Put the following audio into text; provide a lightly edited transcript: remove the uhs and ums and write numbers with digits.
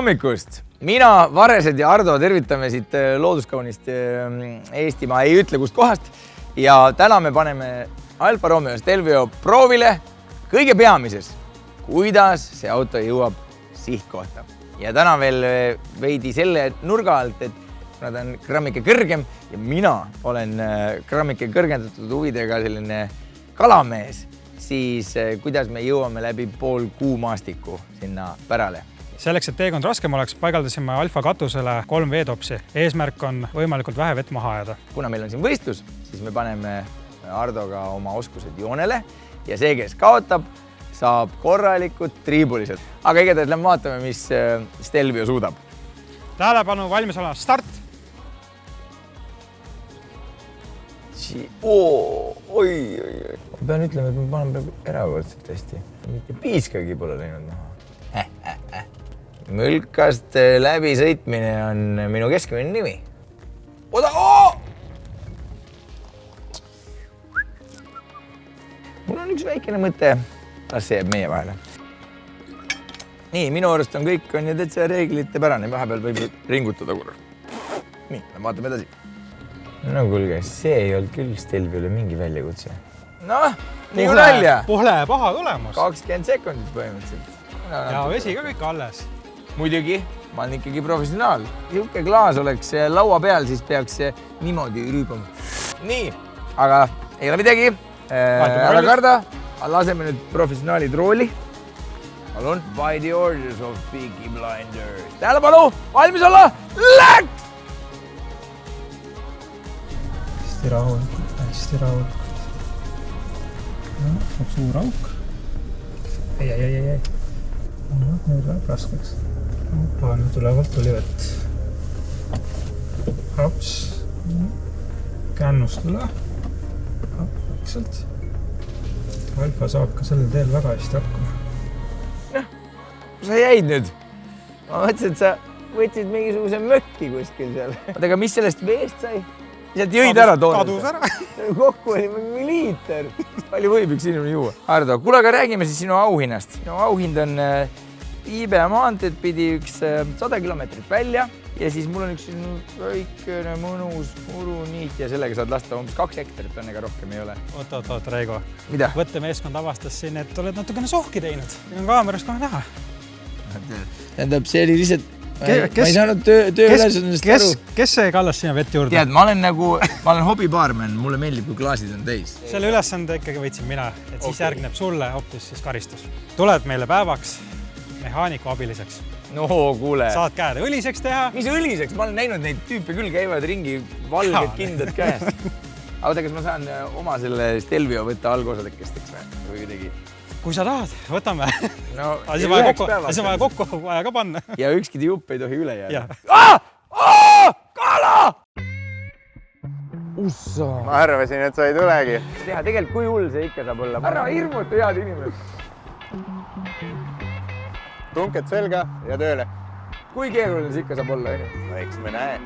hommikust! Mina, Varesed ja Ardo tervitame siit looduskaunist Eestimaa, ei ütle kust kohast. Ja täna me paneme Alfa Romeo Stelvio proovile kõige peamises, kuidas see auto jõuab sihtkohta. Ja täna veel veidi selle nurga alt, et kuna ta on grammike kõrgem ja mina olen grammike kõrgendatud huvidega selline kalamees, siis kuidas me jõuame läbi pool kuumaastiku sinna pärale. Selleks, et teekond raskem oleks, paigaldasime Alfa katusele 3 veetopsi. Eesmärk on võimalikult vähe vett maha ajada. Kuna meil on siin võistlus, siis me paneme Ardoga oma oskused joonele ja see, kes kaotab, saab korralikud triibulised. Aga igatahes lähme vaatame, mis Stelvio suudab. Tähelepanu, valmis olema, start! Oi. Ma pean ütlema, et ma panen erakordselt hästi. Mitte piiskagi pole läinud maha. Mülkast läbi sõitmine on minu keskmine nimi. Oda! Mul on üks väikene mõte. Las see jääb meie vahele. Nii, minu arust on kõik on ju täitsa reeglite pärane. Vahepeal võib ringutada korra. Nii, vaatame edasi. No kuulge, see ei olnud küll Stelviole mingi väljakutse. Noh, nii kui nalja. Pole paha tulemus. 20 sekundit põhimõtteliselt. Ja vesi ka kõik alles. Muidugi, ma olen ikkagi professionaal. Juhke klaas oleks laua peal, siis peaks niimoodi rüübama. Nii, aga ei ole midagi. Ära karda, laseme nüüd professionaalid rooli. Palun, by the orders of Peaky Blinders. Tähelepanu, valmis olla, läks! Hästi rahulikult. No, suur auk. Ei. Nüüd läheb raskeks. Opa, nüüd tulevalt tuli vett. Hops. Kännust üle. Vaikselt. Alfa saab ka sellel teel väga hästi hakkama. Noh, sa jäid nüüd. Ma mõtlesin, et sa võtsid mingisuguse mökki kuskil seal. Aga mis sellest veest sai? Sealt jõid ära toonelt. Kadus ära. Kokku oli mingi liiter. Palju võib üks inimene juua? Ardo, kuule, aga räägime siis sinu auhinnast. Sinu auhind on Iibe maanteed pidi üks 100 kilomeetrit välja ja siis mul on üks väikene mõnus uruniit ja sellega saad lasta umbes 2 hektarit, on ega rohkem ei ole. Oot, Reigo. Mida? Võttemeeskond avastas siin, et oled natukene sohki teinud. Meil on kaamerast kohe näha. Tähendab, see oli lihtsalt... Ma ei saanud töö ülesandest aru. Kes see kallas sinna vett juurde? Tead, ma olen hobibaarmen, mulle meeldib, kui klaasid on täis. Selle ülesande ikkagi võitsin mina, et siis järgneb sulle hoopis siis karistus. Tuled meile päevaks mehaaniku abiliseks. No kuule. Saad käed õliseks teha. Mis õliseks? Ma olen näinud neid tüüpe küll käivad ringi valged kindad käes. Aga kas ma saan oma selle Stelvio võtta algosadekesteks või kuidagi? Kui sa tahad, võtame. No, asi on vaja kokku vaja ka panna. Ja ükski jupp ei tohi üle jääda. Kala! Ussa! Ma arvasin, et sa ei tulegi. Teha, tegelikult kui hull see ikka saab olla. Ära hirmuta head inimesed. Tunked selga ja tööle. Kui keeruline see ikka saab olla? Eks me näe.